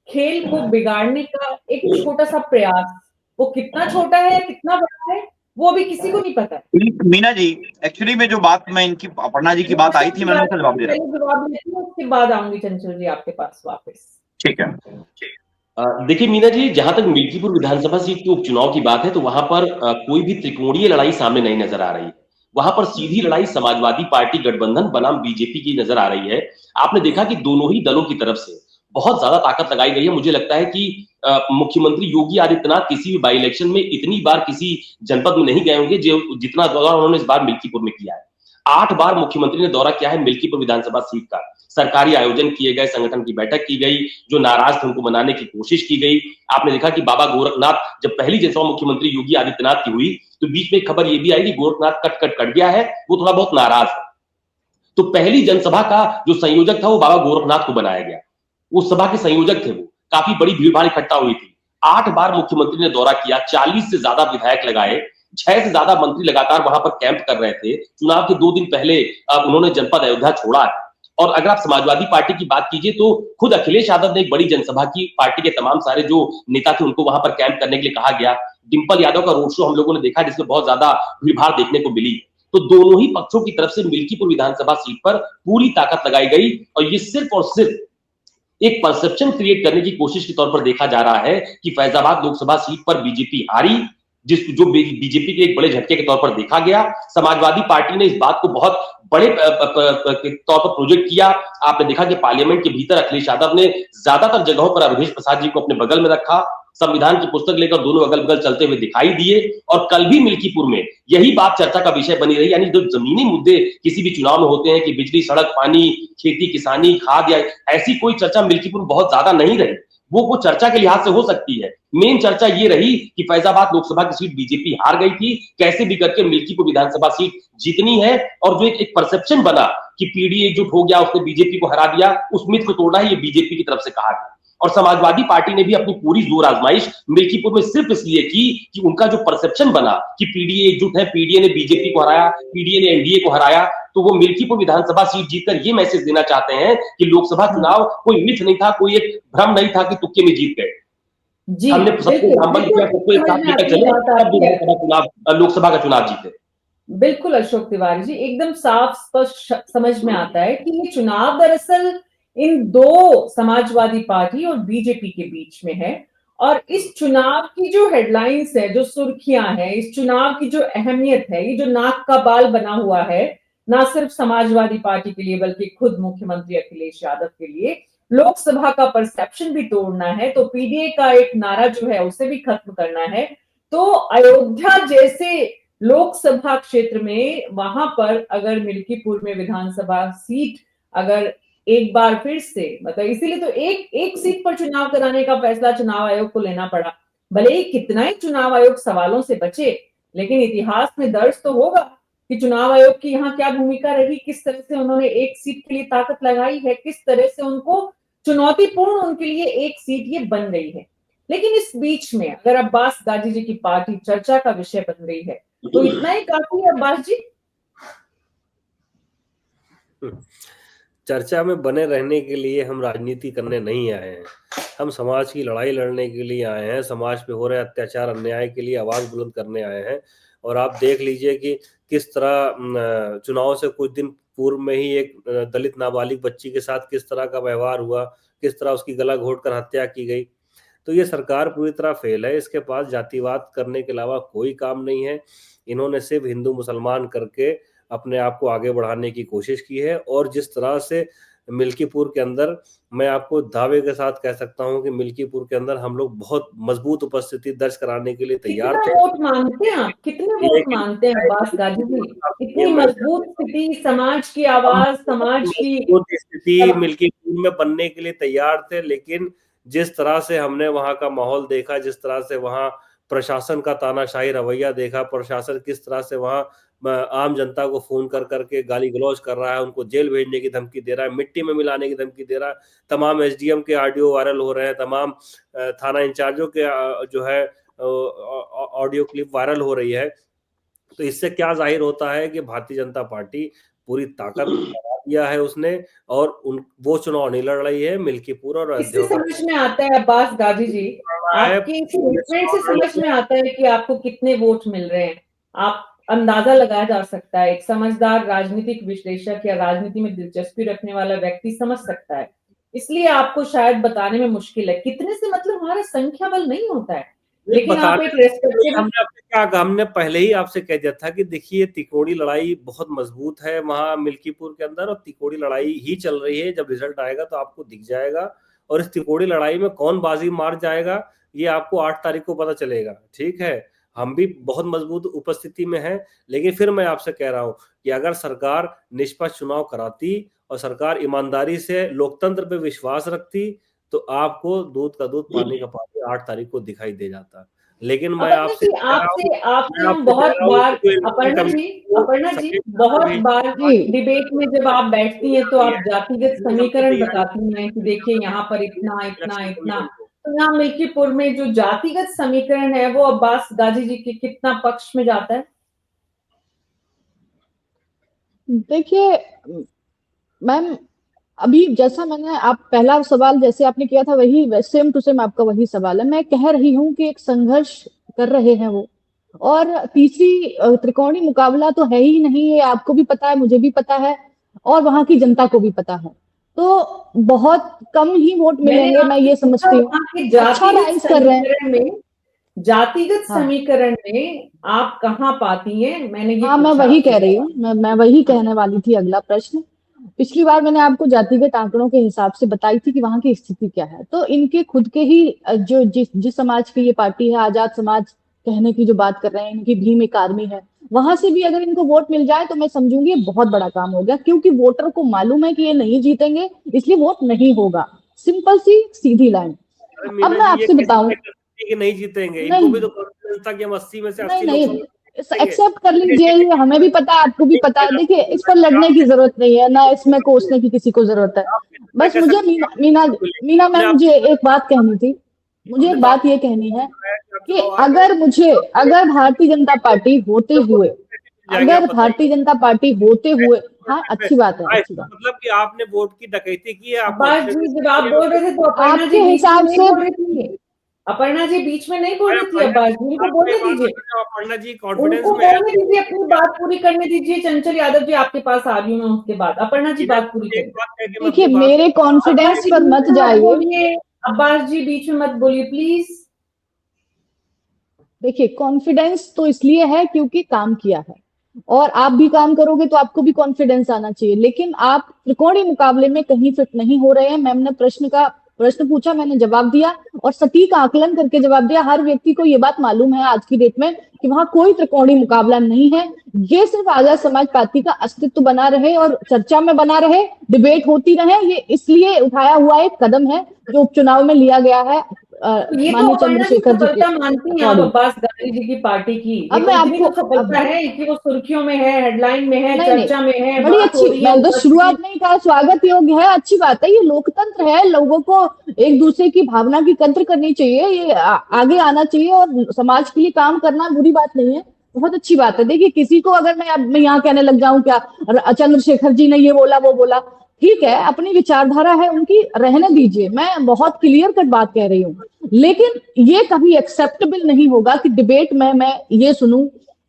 खेल को बिगाड़ने का एक छोटा सा प्रयास, वो कितना छोटा है कितना बड़ा है वो भी किसी को नहीं पता। मीना जी, एक्चुअली में जो बात मैं इनकी अपर्णा जी की बात आई थी, मैंने उसका जवाब दे रहा हूं, उसके बाद आऊंगी चंचल जी आपके पास वापस। ठीक है। देखिए मीना जी, जहां तक मिल्कीपुर विधानसभा सीट के उपचुनाव की बात है तो वहां पर कोई भी त्रिकोणीय लड़ाई सामने नहीं नजर आ रही है। वहां पर सीधी लड़ाई समाजवादी पार्टी गठबंधन बनाम बीजेपी की नजर आ रही है। आपने देखा कि दोनों ही दलों की तरफ से बहुत ज्यादा ताकत लगाई गई है। मुझे लगता है कि मुख्यमंत्री योगी आदित्यनाथ किसी भी बाई इलेक्शन में इतनी बार किसी जनपद में नहीं गए होंगे जितना दौरा उन्होंने इस बार मिल्कीपुर में किया है। 8 बार मुख्यमंत्री ने दौरा किया है मिल्कीपुर विधानसभा सीट का। सरकारी आयोजन किए गए, संगठन की बैठक की गई, जो नाराज थे उनको मनाने की कोशिश की गई। आपने देखा कि बाबा गोरखनाथ, जब पहली जनसभा मुख्यमंत्री योगी आदित्यनाथ की हुई तो बीच में खबर यह भी आई कि गोरखनाथ कट गया है, वो थोड़ा बहुत नाराज है। तो पहली जनसभा का जो संयोजक था वो बाबा गोरखनाथ को बनाया गया, उस सभा के संयोजक थे वो। काफी बड़ी भीड़ भाड़ इकट्ठा हुई थी। 8 बार मुख्यमंत्री ने दौरा किया, 40 से ज्यादा विधायक लगाए, 6 से ज्यादा मंत्री लगातार वहां पर कैंप कर रहे थे। चुनाव के 2 दिन पहले उन्होंने जनपद अयोध्या छोड़ा है। और अगर आप समाजवादी पार्टी की बात कीजिए तो खुद अखिलेश यादव ने एक बड़ी जनसभा की, पार्टी के तमाम सारे जो नेता थे उनको वहां पर कैंप करने के लिए कहा गया। डिंपल यादव का रोड शो हम लोगों ने देखा जिसमें बहुत ज्यादा भीड़ भाड़ देखने को मिली। तो दोनों ही पक्षों की तरफ से मिल्कीपुर विधानसभा सीट पर पूरी ताकत लगाई गई और ये सिर्फ और सिर्फ एक परसेप्शन क्रिएट करने की कोशिश के तौर पर देखा जा रहा है कि फैजाबाद लोकसभा सीट पर बीजेपी हारी, जो बीजेपी के एक बड़े झटके के तौर पर देखा गया। समाजवादी पार्टी ने इस बात को बहुत बड़े तौर पर प्रोजेक्ट किया। आपने देखा कि पार्लियामेंट के भीतर अखिलेश यादव ने ज्यादातर जगहों पर अवधेश प्रसाद जी को अपने बगल में रखा, संविधान की पुस्तक लेकर दोनों अगल बगल चलते हुए दिखाई दिए। और कल भी मिल्कीपुर में यही बात चर्चा का विषय बनी रही, यानी जो जमीनी मुद्दे किसी भी चुनाव में होते हैं कि बिजली, सड़क, पानी, खेती, किसानी, खाद, या ऐसी कोई चर्चा मिल्कीपुर में बहुत ज्यादा नहीं रही। वो चर्चा के लिहाज से हो सकती है। मेन चर्चा ये रही कि फैजाबाद लोकसभा की सीट बीजेपी हार गई थी, कैसे भी करके मिल्कीपुर विधानसभा सीट जीतनी है। और जो एक परसेप्शन बना कि पीडीए एकजुट हो गया, उसने बीजेपी को हरा दिया, उस मिथ को तोड़ना है, ये बीजेपी की तरफ से कहा गया। और समाजवादी पार्टी ने भी अपनी पूरी जोर आजमाइश मिल्कीपुर में सिर्फ इसलिए की कि उनका जो परसेप्शन बना कि पीडीए एकजुट है, पीडीए ने बीजेपी को हराया, पीडीए ने एनडीए को हराया, तो वो मिल्कीपुर विधानसभा सीट जीतकर ये मैसेज देना चाहते हैं कि लोकसभा चुनाव कोई मिथ नहीं था, कोई एक भ्रम नहीं था कि तुक्के में जीत गए। जी हमने सबको सामने किया, सबको एक साथ लेकर चले, तब विधानसभा चुनाव, लोकसभा का चुनाव जीते। बिल्कुल अशोक तिवारी जी, एकदम साफ स्पष्ट समझ में आता है कि ये चुनाव दरअसल इन दो समाजवादी पार्टी और बीजेपी के बीच में है। और इस चुनाव की जो हेडलाइंस है, जो सुर्खियां हैं, इस चुनाव की जो अहमियत है, ये जो नाक का बाल बना हुआ है, ना सिर्फ समाजवादी पार्टी के लिए बल्कि खुद मुख्यमंत्री अखिलेश यादव के लिए, लोकसभा का परसेप्शन भी तोड़ना है, तो पीडीए का एक नारा जो है उसे भी खत्म करना है। तो अयोध्या जैसे लोकसभा क्षेत्र में, वहां पर अगर मिल्कीपुर में विधानसभा सीट अगर एक बार फिर से, मतलब इसीलिए तो एक सीट पर चुनाव कराने का फैसला चुनाव आयोग को लेना पड़ा। भले ही कितना ही चुनाव आयोग सवालों से बचे, लेकिन इतिहास में दर्ज तो होगा कि चुनाव आयोग की यहाँ क्या भूमिका रही, किस तरह से उन्होंने एक सीट के लिए ताकत लगाई है, किस तरह से उनको चुनौतीपूर्ण उनके लिए एक सीट ये बन गई है। लेकिन इस बीच में अगर अब्बास गाजी जी की पार्टी चर्चा का विषय बन गई है, तो इतना ही काफी है अब्बास जी? चर्चा में बने रहने के लिए हम राजनीति करने नहीं आए हैं, हम समाज की लड़ाई लड़ने के लिए आए हैं, समाज पे हो रहे अत्याचार अन्याय के लिए आवाज बुलंद करने आए हैं। और आप देख लीजिए कि किस तरह चुनाव से कुछ दिन पूर्व में ही एक दलित नाबालिग बच्ची के साथ किस तरह का व्यवहार हुआ, किस तरह उसकी गला घोंटकर हत्या की गई। तो ये सरकार पूरी तरह फेल है, इसके पास जातिवाद करने के अलावा कोई काम नहीं है। इन्होंने सिर्फ हिंदू मुसलमान करके अपने आप को आगे बढ़ाने की कोशिश की है। और जिस तरह से मिल्कीपुर के अंदर, मैं आपको दावे के साथ कह सकता हूं कि मिल्कीपुर के अंदर हम लोग बहुत मजबूत उपस्थिति दर्ज कराने के लिए तैयार थे। कितना वोट मांगते हैं आप, कितने वोट मांगते हैं अब्बास गाजी जी? इतनी मजबूत स्थिति, समाज की आवाज, समाज की स्थिति मिल्कीपुर में बनने के लिए तैयार थे। लेकिन जिस तरह से हमने वहां का माहौल देखा, जिस तरह से वहां प्रशासन का तानाशाही रवैया देखा, प्रशासन किस तरह से वहां आम जनता को फोन कर करके गाली गलौज कर रहा है, उनको जेल भेजने की धमकी दे रहा है, मिट्टी में मिलाने की धमकी दे रहा है, तमाम एसडीएम के ऑडियो वायरल हो रहे हैं, तमाम थाना इंचार्जों के जो है ऑडियो क्लिप वायरल हो रही है। तो इससे क्या जाहिर होता है कि भारतीय जनता पार्टी पूरी ताकत लगा दिया है उसने, और वो चुनाव नहीं लड़ रही है मिल्कीपुर और इससे समझ में आता है अब्बास गाजी जी, आपके स्टेटमेंट से समझ में आता है कि आपको कितने वोट मिल रहे हैं। आप अंदाजा लगाया जा सकता है, एक समझदार राजनीतिक विश्लेषक या राजनीति में दिलचस्पी रखने वाला व्यक्ति समझ सकता है। इसलिए आपको शायद बताने में मुश्किल है कितने से, मतलब हमारा संख्या बल नहीं होता है, लेकिन आप एक रेस्पेक्टेबल, हमने पहले ही आपसे कह दिया था कि देखिए तिकोड़ी लड़ाई बहुत मजबूत है वहां मिल्कीपुर के अंदर, और तिकोड़ी लड़ाई ही चल रही है। जब रिजल्ट आएगा तो आपको दिख जाएगा, और इस तिकोड़ी लड़ाई में कौन बाजी मार जाएगा ये आपको 8 तारीख को पता चलेगा। ठीक है, हम भी बहुत मजबूत उपस्थिति में हैं, लेकिन फिर मैं आपसे कह रहा हूं कि अगर सरकार निष्पक्ष चुनाव कराती और सरकार ईमानदारी से लोकतंत्र पे विश्वास रखती, तो आपको दूध का दूध पानी का पानी 8 तारीख को दिखाई दे जाता। लेकिन मैं आपसे हम बहुत बार, अपर्णा जी बहुत बार डिबेट में जब आप बैठती हैं तो आप जातिगत समीकरण बताती हैं कि देखिए यहाँ पर इतना इतना इतना, तो यहाँ मिल्कीपुर में जो जातिगत समीकरण है वो अब्बास गाजी जी के कितना पक्ष में जाता है? देखिए मैम, अभी जैसा मैंने, आप पहला सवाल जैसे आपने किया था वही सेम टू सेम आपका वही सवाल है। मैं कह रही हूँ कि एक संघर्ष कर रहे हैं वो, और तीसरी त्रिकोणीय मुकाबला तो है ही नहीं, ये आपको भी पता है, मुझे भी पता है, और वहां की जनता को भी पता है। तो बहुत कम ही वोट मिलेंगे, मैं ये समझती हूँ। अच्छा राइज कर रहे हैं, जातिगत हाँ समीकरण में आप कहाँ पाती हैं, मैंने ये हाँ, मैं पूछा वही आपसे। कह रही हूँ, मैं वही कहने वाली थी। अगला प्रश्न, पिछली बार मैंने आपको जातिगत आंकड़ों के हिसाब से बताई थी कि वहां की स्थिति क्या है। तो इनके खुद के ही जो जिस समाज की ये पार्टी है, आजाद समाज कहने की जो बात कर रहे हैं, इनकी भीम एक आर्मी है, वहां से भी अगर इनको वोट मिल जाए तो मैं समझूंगी ये बहुत बड़ा काम हो गया, क्योंकि वोटर को मालूम है कि ये नहीं जीतेंगे, इसलिए वोट नहीं होगा। सिंपल सी सीधी लाइन। अरे अब मीना मैं जी, ये आपसे कैसे बताऊं, तय कर सकती है कि नहीं जीतेंगे? इनको नहीं भी तो कॉन्फिडेंस था कि हम 80 में से नहीं 80 नहीं, लोकसभा में जीतेंगे। एक्सेप्ट कर लीजिए, ये लेकिन हमें भी पता है, आपको भी एक पता है। मिनट देखिए, इस पर आप लड़ने की कैसे जरूरत नहीं है, ना इसमें देखिए, कोसने की किसी को जरूरत है। आप मैं बस कह मुझे सकती हूँ मीना आप मीना बोलेंगे। मीना आपने मैम, आप मुझे एक बात कहनी थी। मुझे हमने एक तो बात आपको ये कहनी है बताया कि आप कि चुनाव हार गए। अगर मुझे, अगर भारतीय जनता पार्टी होते तो वोट हुए, कैसे मिल जाएंगे आप अगर बताइए? भारतीय जनता पार्टी होते हुए, हाँ हाँ, अच्छी बात है, अच्छी इसका बात। मतलब कि आपने वोट की डकैती की है, आप अब्बास जी कॉन्फिडेंस जब आप नहीं बोल रहे थे तो अपर्णा आपके जी बीच में हिसाब नहीं से बोल रही थी। अपर्णा जी बीच में नहीं बोल मैं रही थी, पंडित अब्बास जी जी की को बात में बोलने एक बात दीजिए, बताना, पंडित जी कॉन्फिडेंस उनको में है बोलने तो दीजिए, अपनी बात पूरी करने दीजिए। चंचल यादव जी आपके पास आ रही हूँ मैं उसके बाद, अपर्णा जी मीना बात पूरी जी, एक करिए। बात कह के मैं देखिए, अपनी बात मेरे अब्बास कॉन्फिडेंस जी पर बीच मत में मत जाइए। बोलिए, अब्बास जी बीच में मत बोलिए प्लीज। देखिए, कॉन्फिडेंस तो इसलिए है क्योंकि काम किया है, और आप भी काम करोगे तो आपको भी कॉन्फिडेंस आना चाहिए। लेकिन आप त्रिकोणीय मुकाबले में कहीं फिट नहीं हो रहे हैं। मैम ने प्रश्न पूछा, मैंने जवाब दिया, और सटीक आकलन करके जवाब दिया। हर व्यक्ति को ये बात मालूम है आज की डेट में कि वहां कोई त्रिकोणीय मुकाबला नहीं है। ये सिर्फ आजाद समाज पार्टी का अस्तित्व बना रहे और चर्चा में बना रहे, डिबेट होती रहे, ये इसलिए उठाया हुआ एक कदम है जो उपचुनाव में लिया गया है तो ये तो माननीय अपर्णा जी चंद्रशेखर जी के सफलता मानती हैं आप अकॉर्डिंग। अब्बास गांधी जी की पार्टी की, ये अब तो मैं इतनी आपको, तो सफलता अब है कि वो सुर्खियों में है, हेडलाइन में है, नहीं नहीं, चर्चा में है, बड़ी बात हो अच्छी, रही है, मैंने तो उपस्थिति। शुरुआत में ही कहा स्वागत योग्य है, अच्छी बात है। ये लोकतंत्र है, लोगों को एक दूसरे की भावना की कद्र करनी चाहिए, ये आगे आना चाहिए, और समाज के लिए काम करना बुरी बात नहीं है, बहुत अच्छी बात है। देखिए, किसी को अगर मैं यहाँ कहने लग जाऊं क्या चंद्रशेखर जी ने ये बोला वो बोला, ठीक है, अपनी विचारधारा है उनकी, रहने दीजिए। मैं बहुत क्लियर कट बात कह रही हूँ। लेकिन ये कभी एक्सेप्टेबल नहीं होगा कि डिबेट में मैं ये सुनूं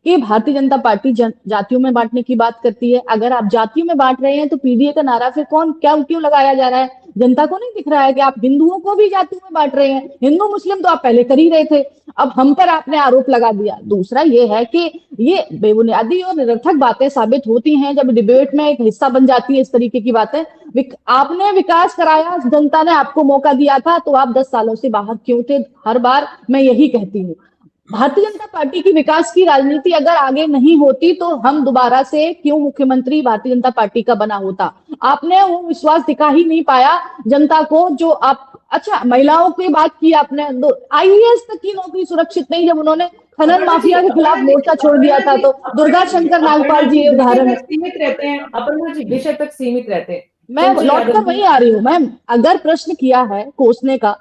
कि भारतीय जनता पार्टी जातियों में बांटने की बात करती है। अगर आप जातियों में बांट रहे हैं तो पीडीए का नारा फिर क्यों लगाया जा रहा है? जनता को नहीं दिख रहा है कि आप हिंदुओं को भी जातियों में बांट रहे हैं? हिंदू मुस्लिम तो आप पहले कर ही रहे थे, अब हम पर आपने आरोप लगा दिया। दूसरा ये है कि ये बेबुनियादी और निरर्थक बातें साबित होती हैं जब डिबेट में एक हिस्सा बन जाती है इस तरीके की बातें। आपने विकास कराया, जनता ने आपको मौका दिया था, तो आप 10 सालों से बाहर क्यों थे? हर बार मैं यही कहती हूँ, भारतीय जनता पार्टी की विकास की राजनीति अगर आगे नहीं होती तो हम दोबारा से क्यों मुख्यमंत्री भारतीय जनता पार्टी का बना होता? आपने वो विश्वास दिखा ही नहीं पाया जनता को जो आप, अच्छा महिलाओं की बात की आपने, आईएएस तक की नौकरी सुरक्षित नहीं, जब उन्होंने खनन माफिया के खिलाफ मोर्चा छोड़ दिया था तो दुर्गा शंकर अपर्णा नागपाल जी जी ये विषय उदाहरण है। तक सीमित रहते हैं, अपर्णा जी विषय तक सीमित रहते हैं। मैं चंचल लौटकर यादव वही जी, आ रही हूँ मैम, अगर प्रश्न किया है कोसने का,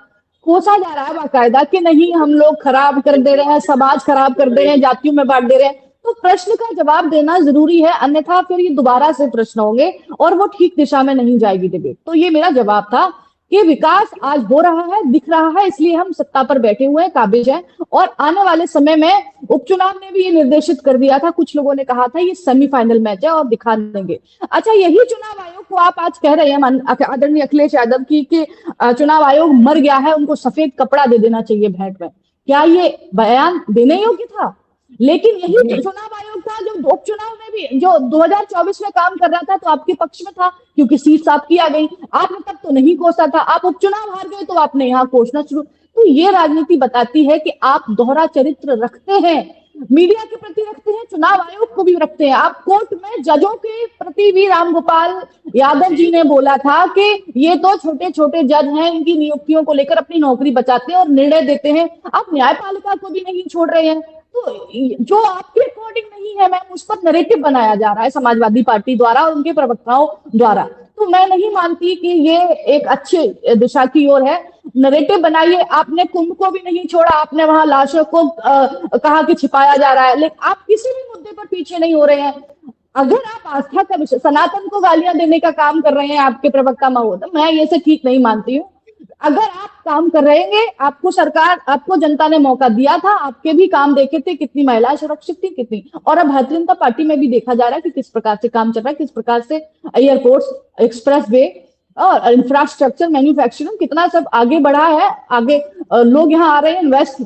कोसा जा रहा है बाकायदा कि नहीं हम लोग खराब कर दे रहे हैं, समाज खराब कर दे रहे हैं, जातियों में बांट दे रहे हैं, तो प्रश्न का जवाब देना जरूरी है, अन्यथा फिर ये दोबारा से प्रश्न होंगे और वो ठीक दिशा में नहीं जाएगी डिबेट। तो ये मेरा जवाब था कि विकास आज हो रहा है, दिख रहा है, इसलिए हम सत्ता पर बैठे हुए हैं, काबिज हैं, और आने वाले समय में उपचुनाव ने भी ये निर्देशित कर दिया था, कुछ लोगों ने कहा था ये सेमीफाइनल मैच है और दिखा देंगे। अच्छा, यही चुनाव आयोग को आप आज कह रहे हैं आदरणीय अखिलेश यादव की कि चुनाव आयोग मर गया है, उनको सफेद कपड़ा दे देना चाहिए भेंट में, क्या ये बयान देने योग्य था? लेकिन यही चुनाव आयोग था जो उपचुनाव में भी, जो 2024 में काम कर रहा था, तो आपके पक्ष में था क्योंकि सीट आपकी आ गई। आपने तब तो नहीं कोसा था, आप उपचुनाव हार गए तो आपने यहाँ कोसना शुरू। तो ये राजनीति बताती है कि आप दोहरा चरित्र रखते हैं, मीडिया के प्रति रखते हैं, चुनाव आयोग को भी रखते हैं। आप कोर्ट में जजों के प्रति भी, रामगोपाल यादव जी ने बोला था कि ये तो छोटे छोटे जज हैं, इनकी नियुक्तियों को लेकर अपनी नौकरी बचाते हैं और निर्णय देते हैं, आप न्यायपालिका को भी नहीं छोड़ रहे हैं। तो जो आपके अकॉर्डिंग नहीं है मैम, उस पर नैरेटिव बनाया जा रहा है समाजवादी पार्टी द्वारा और उनके प्रवक्ताओं द्वारा। तो मैं नहीं मानती कि ये एक अच्छी दिशा की ओर है। नैरेटिव बनाइए, आपने कुंभ को भी नहीं छोड़ा, आपने वहां लाशों को कहा कि छिपाया जा रहा है, लेकिन आप किसी भी मुद्दे पर पीछे नहीं हो रहे हैं। अगर आप आस्था का विषय, सनातन को गालियां देने का काम कर रहे हैं आपके प्रवक्ता महोदय, मैं ये से ठीक नहीं मानती हूँ। अगर आप काम कर रहेंगे, आपको सरकार, आपको जनता ने मौका दिया था, आपके भी काम देखे थे, कितनी महिलाएं सुरक्षित थी, कितनी, और अब भारतीय जनता पार्टी में भी देखा जा रहा है कि किस प्रकार से काम चल रहा है, किस प्रकार से एयरपोर्ट, एक्सप्रेस वे, और इंफ्रास्ट्रक्चर, मैन्युफैक्चरिंग कितना सब आगे बढ़ा है। आगे लोग यहाँ आ रहे हैं,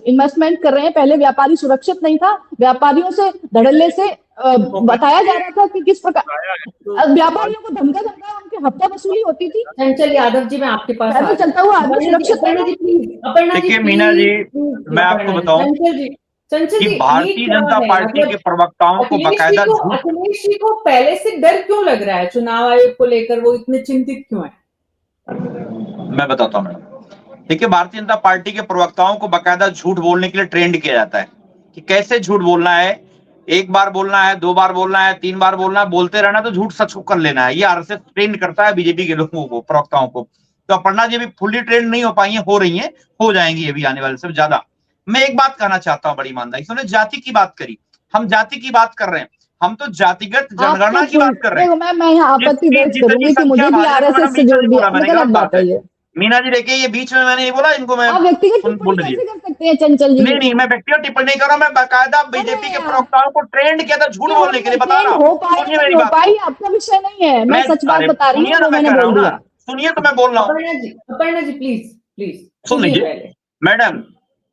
इन्वेस्टमेंट कर रहे हैं। पहले व्यापारी सुरक्षित नहीं था, व्यापारियों से धड़ल्ले से बताया जा रहा था कि किस प्रकार व्यापारियों को धमका धमका उनकी हफ्ता वसूली होती थी। चंचल यादव जी, मैं आपके पास पैदल चलता हुआ आदमी सुरक्षित नहीं अपर्णा जी प्लीज, अपर्णा जी देखिए मीना जी, मैं आपको बताऊं चंचल कि जी, भारतीय जनता पार्टी के प्रवक्ताओं को बकायदा अखिलेश जी को पहले से डर क्यों लग रहा है चुनाव आयोग को लेकर? वो इतने चिंतित क्यों है? मैं बताता हूँ मैडम। देखिए, भारतीय जनता पार्टी के प्रवक्ताओं को बकायदा झूठ बोलने के लिए ट्रेंड किया जाता है कि कैसे झूठ बोलना है। एक बार बोलना है, 2 बार बोलना है, 3 बार बोलना है, बोलते रहना तो झूठ सच को कर लेना है। ये आरएसएस ट्रेंड करता है बीजेपी के लोगों को, प्रवक्ताओं को। तो अपर्णा जी अभी फुल्ली ट्रेंड नहीं हो पाई है, हो रही है, हो जाएंगी अभी आने वाले से ज्यादा। मैं एक बात कहना चाहता हूँ बड़ी ईमानदारी से, जाति की बात करी, हम जाति की बात कर रहे हैं, हम तो जातिगत जनगणना की बात कर रहे हैं। मैं यहाँ आपत्ति दर्ज करूंगी कि मुझे भी आरएसएस से जोड़ दिया, गलत बात है ये। मीना जी देखिए, ये बीच में मैंने ये बोला, इनको मैं व्यक्तिगत बोल टिप्पणी कैसे कर सकते हैं चंचल जी? नहीं, मैं व्यक्तिगत टिप्पणी नहीं कर रहा हूं, मैं बाकायदा बीजेपी के प्रवक्ताओं को ट्रेंड किया था झूठ बोलने के लिए, बता रहा हूं। सुनिए मेरी बात, आपका विषय नहीं है, मैं सच बात बता रही हूँ, मैंने बोल दिया। सुनिए तो मैं बोल रहा हूँ। अपर्णा जी प्लीज सुन लीजिए मैडम,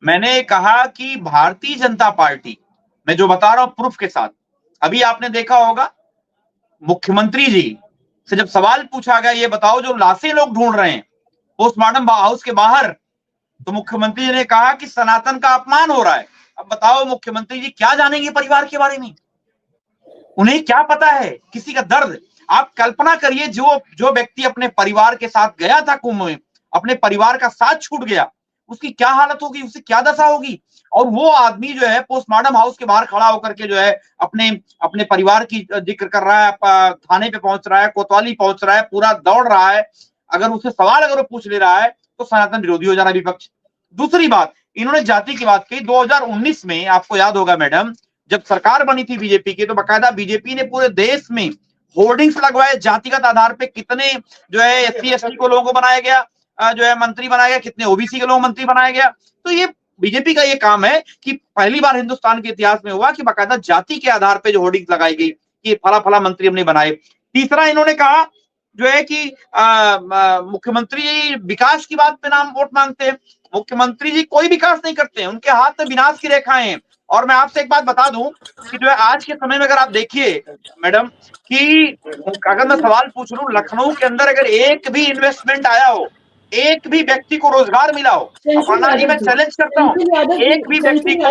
मैंने कहा कि भारतीय जनता पार्टी, मैं जो बता रहा हूं प्रूफ के साथ, अभी आपने देखा होगा मुख्यमंत्री जी से जब सवाल पूछा गया, ये बताओ जो लाशें लोग ढूंढ रहे हैं पोस्टमार्टम हाउस के बाहर, तो मुख्यमंत्री जी ने कहा कि सनातन का अपमान हो रहा है। अब बताओ मुख्यमंत्री जी क्या जानेंगे परिवार के बारे में? उन्हें क्या पता है किसी का दर्द? आप कल्पना करिए, जो व्यक्ति अपने परिवार के साथ गया था कुंभ में, अपने परिवार का साथ छूट गया, उसकी क्या हालत होगी, उसकी क्या दशा होगी। और वो आदमी जो है पोस्टमार्टम हाउस के बाहर खड़ा होकर के जो है अपने परिवार की जिक्र कर रहा है, थाने पे पहुंच रहा है, कोतवाली पहुंच रहा है, पूरा दौड़ रहा है। अगर उसे सवाल अगर वो पूछ ले रहा है तो सनातन विरोधी हो जा रहा है विपक्ष। दूसरी बात, इन्होंने जाति की बात कही। 2019 में आपको याद होगा मैडम, जब सरकार बनी थी बीजेपी की, तो बाकायदा बीजेपी ने पूरे देश में होर्डिंग्स लगवाए, जातिगत आधार पे कितने जो है SC ST को लोगों को बनाया गया, जो है मंत्री बनाया गया, कितने OBC के लोग मंत्री बनाया गया। तो ये बीजेपी का ये काम है कि पहली बार हिंदुस्तान के इतिहास में हुआ कि बाकायदा जाति के आधार पे जो होर्डिंग्स लगाई गई कि फला फला मंत्री हमने बनाए। तीसरा, इन्होंने कहा जो है कि मुख्यमंत्री विकास की बात पे नाम वोट मांगते हैं। मुख्यमंत्री जी कोई विकास नहीं करते हैं, उनके हाथ में विनाश की रेखाएं हैं। और मैं आपसे एक बात बता दूं कि जो है आज के समय में अगर आप देखिए मैडम कि अगर मैं सवाल पूछ लूं, लखनऊ के अंदर अगर एक भी इन्वेस्टमेंट आया हो, एक भी व्यक्ति को रोजगार मिला हो, अपर्णा जी मैं चैलेंज करता हूँ, एक भी व्यक्ति को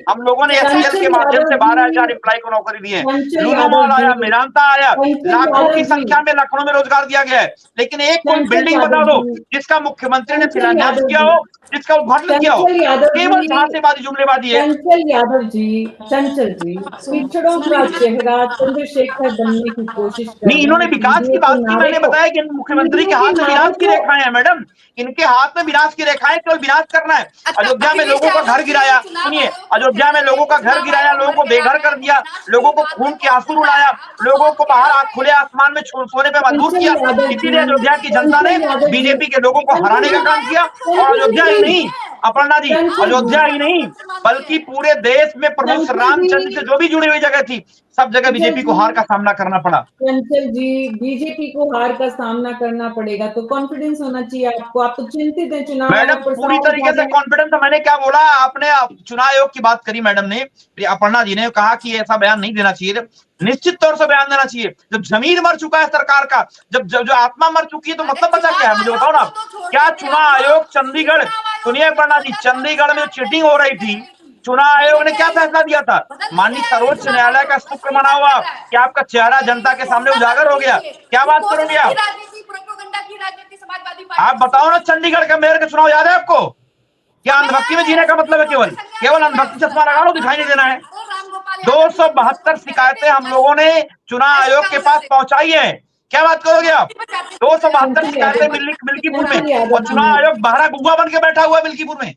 हम लोगों ने SCL के माध्यम से 12,000 एम्प्लॉय को नौकरी दी है, लूलूमॉल आया, मेदांता आया, लाखों की संख्या में लखनऊ में रोजगार दिया गया है। लेकिन एक कोई बिल्डिंग बता दो जिसका मुख्यमंत्री ने शिलान्यास किया हो, जिसका उद्घाटन किया हो, केवल झांसेबाजी जुमलेबाजी है। चंचल जी पिछड़ों का चेहरा चंद्रशेखर बनने की कोशिश कर नहीं, इन्होंने विकास की बात की, मैंने बताया कि मुख्यमंत्री के हाथ में विनाश की रेखाएं हैं मैडम, इनके हाथ में विनाश की रेखाएं, केवल विनाश करना है। अयोध्या में लोगों का घर गिराया, सुनिए, अयोध्या में लोगों का घर गिराया, लोगों को बेघर कर दिया, लोगों को खून के आंसू रुलाया, लोगों को बाहर खुले आसमान में सोने पे मजबूर किया। इसीलिए अयोध्या की जनता ने बीजेपी के लोगों को हराने का काम किया। और अयोध्या ही नहीं अपर्णा जी, अयोध्या ही नहीं बल्कि पूरे देश में प्रभु रामचंद्र से जो भी जुड़ी हुई जगह थी, सब जगह बीजेपी को हार का सामना करना पड़ा। चंचल जी, बीजेपी को हार का सामना करना पड़ेगा तो कॉन्फिडेंस होना चाहिए आपको। आप तो चिंतित हैं चुनाव मैडम, पूरी तरीके से कॉन्फिडेंस। मैंने क्या बोला, आपने चुनाव आयोग की बात करी मैडम ने, अपर्णा जी ने कहा कि ऐसा बयान नहीं देना चाहिए। निश्चित तौर से बयान देना चाहिए। जब जमीर मर चुका है सरकार का, जब जो आत्मा मर चुकी है, तो मतलब बचा क्या है? मुझे बताओ ना, क्या चुनाव आयोग चंडीगढ़, सुनिए अपर्णा जी, चंडीगढ़ में चीटिंग हो रही थी, चुनाव आयोग ने क्या फैसला दिया था? माननीय सर्वोच्च न्यायालय का शुक्र मना हुआ कि आपका चेहरा जनता के सामने उजागर हो गया। क्या बात करोगे आप? आप बताओ ना, चंडीगढ़ का मेयर का चुनाव याद है आपको? क्या अंधभक्ति में जीने का मतलब है केवल अंधभक्ति चश्मा लगा लो, दिखाई नहीं देना है? 272 शिकायतें हम लोगों ने चुनाव आयोग के पास पहुंचाई है। क्या बात करोगे आप? 272 शिकायतें मिल्कीपुर में, और चुनाव आयोग बहरा गुग्गा बन के बैठा हुआ है मिल्कीपुर में।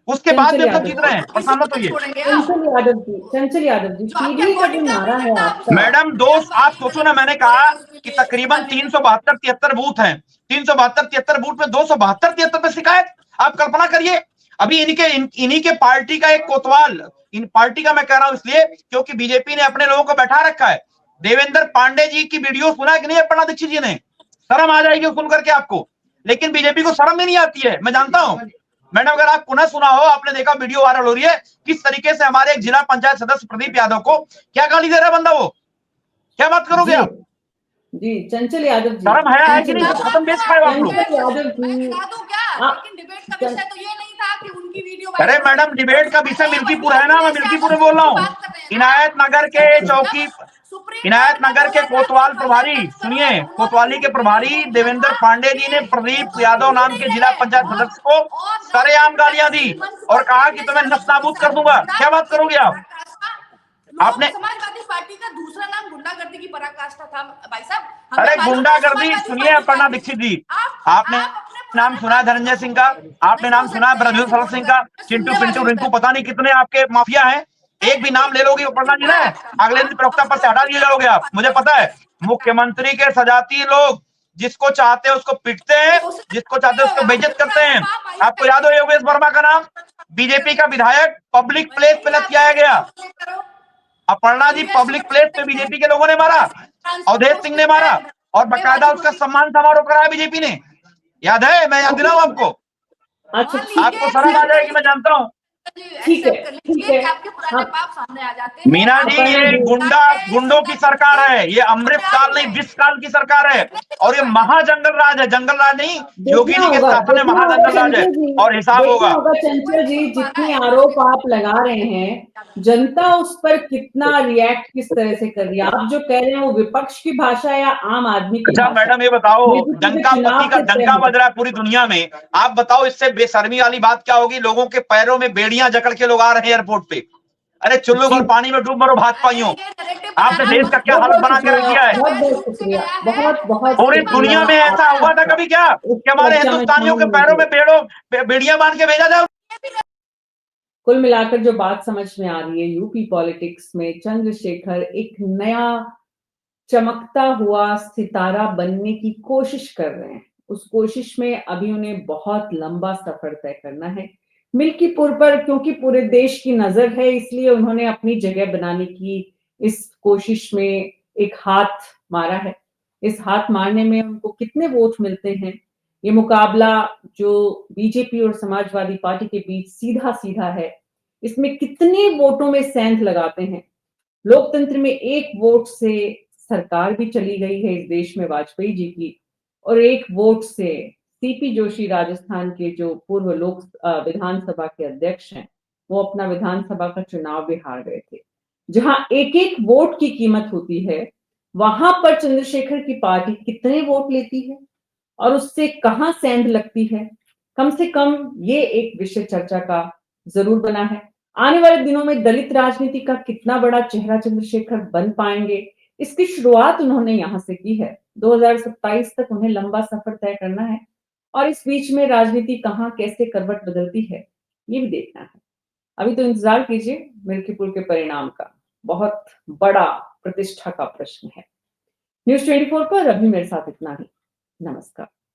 उसके बाद भी हम लोग जीत रहे हैं। और सामने तो ये चंचल यादव जी पीढ़ी का जो नारा है आपका मैडम, दोस्त आप सोचो ना, मैंने कहा कि तकरीबन 372-73 बूथ हैं, 372-73 बूथ में 272-73 पे शिकायत। आप कल्पना करिए। अभी इन्हीं के पार्टी का एक कोतवाल, इन पार्टी का मैं कह रहा हूं इसलिए क्योंकि बीजेपी ने अपने लोगों को बैठा रखा है। देवेंद्र पांडे जी की वीडियो सुना कि नहीं अपर्णा दीक्षित जी ने? शर्म आ जाएगी सुन करके आपको, लेकिन बीजेपी को शर्म भी नहीं आती है, मैं जानता हूं। मैंने अगर आप पुनः सुना हो, आपने देखा वीडियो वायरल हो रही है किस तरीके से हमारे एक जिला पंचायत सदस्य प्रदीप यादव को क्या गाली दे रहा है बंदा, वो क्या बात करोगे आप? जी चंचल यादव जी, शर्म है कि नहीं? खत्म बेच पाए आप लोग। चंचल यादव जी, लेकिन डिबेट का विषय तो ये नहीं था कि उनकी वीडियो अरे मैडम, डिबेट का विषय मिल्कीपुर है ना, मैं मिल्कीपुर में बोल रहा हूँ। इनायत नगर के चौकी, इनायत नगर के कोतवाल प्रभारी, सुनिए, कोतवाली के प्रभारी देवेंद्र पांडे जी ने प्रदीप यादव नाम के जिला पंचायत सदस्य को सरेआम गालियां दी और कहा कि तुम्हें नस्ताबूद कर दूंगा। क्या बात करोगे आप? आपने समाजवादी पार्टी का दूसरा नाम गुंडागर्दी की पराकाष्ठा था भाई साहब। अरे गुंडागर्दी, सुनिए अपर्णा दीक्षित जी, आपने नाम सुना है धनंजय सिंह का, आपने नाम सुना है ब्रजभूषण शरद सिंह का, चिंटू पिंटू रिंकू, पता नहीं कितने आपके माफिया हैं, एक भी नाम ले लोगे अपर्णा जी ना, अगले दिन प्रवक्ता पद से हटा दिए जाओगे आप। मुझे पता है मुख्यमंत्री के सजाती लोग जिसको चाहते हैं उसको पिटते हैं, जिसको चाहते हैं उसको बेइज्जत करते हैं। आपको याद हो योगेश वर्मा का नाम, बीजेपी का विधायक, पब्लिक प्लेस पे लग किया गया। अपर्णा जी, पब्लिक प्लेस पे बीजेपी के लोगों ने मारा, अवधेश सिंह ने मारा और बकायदा उसका सम्मान समारोह कराया बीजेपी ने, याद है? मैं याद दिलाऊं आपको? अच्छा आपको शर्म आ जाएगी, मैं जानता हूं। ठीक है, ठीक है। आपके पुराने पाप सामने आ जाते हैं। मीना जी, ये गुंडों की सरकार है, ये अमृतकाल नहीं विश्वकाल की सरकार है, और ये महाजंगल राज है, जंगल राज नहीं, योगी जी के शासन में महाजंगल राज है, और हिसाब होगा। चंचल जी, जितने आरोप आप लगा रहे हैं, जनता उस पर कितना रिएक्ट किस तरह से कर रही है? आप जो कह रहे हैं वो विपक्ष की भाषा है या आम आदमी की अच्छा भाषा? मैडम, ये बताओ, डंका पति का डंका बज रहा है पूरी दुनिया में, आप बताओ इससे बेशर्मी वाली बात क्या होगी? लोगों के पैरों में बेड़ियां जकड़ के लोग आ रहे हैं एयरपोर्ट पे। अरे चुल्लू भर पानी में डूब मरो भाजपाइयों, आपने देश का क्या हालत बना के रख दिया है? बहुत बहुत शुक्रिया, बहुत बहुत पूरी दुनिया में ऐसा हुआ था कभी क्या कि हमारे हिंदुस्तानियों के पैरों में बेड़ियां बांध के भेजा जाए? कुल मिलाकर जो बात समझ में आ रही है, यूपी पॉलिटिक्स में चंद्रशेखर एक नया चमकता हुआ सितारा बनने की कोशिश कर रहे हैं। उस कोशिश में अभी उन्हें बहुत लंबा सफर तय करना है। मिल्कीपुर पर क्योंकि पूरे देश की नजर है, इसलिए उन्होंने अपनी जगह बनाने की इस कोशिश में एक हाथ मारा है। इस हाथ मारने में उनको कितने वोट मिलते हैं, ये मुकाबला जो बीजेपी और समाजवादी पार्टी के बीच सीधा सीधा है, इसमें कितने वोटों में सेंध लगाते हैं। लोकतंत्र में एक वोट से सरकार भी चली गई है इस देश में वाजपेयी जी की, और एक वोट से सीपी जोशी राजस्थान के जो पूर्व विधानसभा के अध्यक्ष हैं, वो अपना विधानसभा का चुनाव भी हार गए थे। जहां एक एक वोट की कीमत होती है, वहां पर चंद्रशेखर की पार्टी कितने वोट लेती है और उससे कहां सेंध लगती है, कम से कम ये एक विषय चर्चा का जरूर बना है। आने वाले दिनों में दलित राजनीति का कितना बड़ा चेहरा चंद्रशेखर बन पाएंगे, इसकी शुरुआत उन्होंने यहां से की है। 2027 तक उन्हें लंबा सफर तय करना है और इस बीच में राजनीति कहां कैसे करवट बदलती है, ये भी देखना है। अभी तो इंतजार कीजिए मिल्कीपुर के परिणाम का, बहुत बड़ा प्रतिष्ठा का प्रश्न है। न्यूज़ 24 पर अभी मेरे साथ इतना ही। नमस्कार।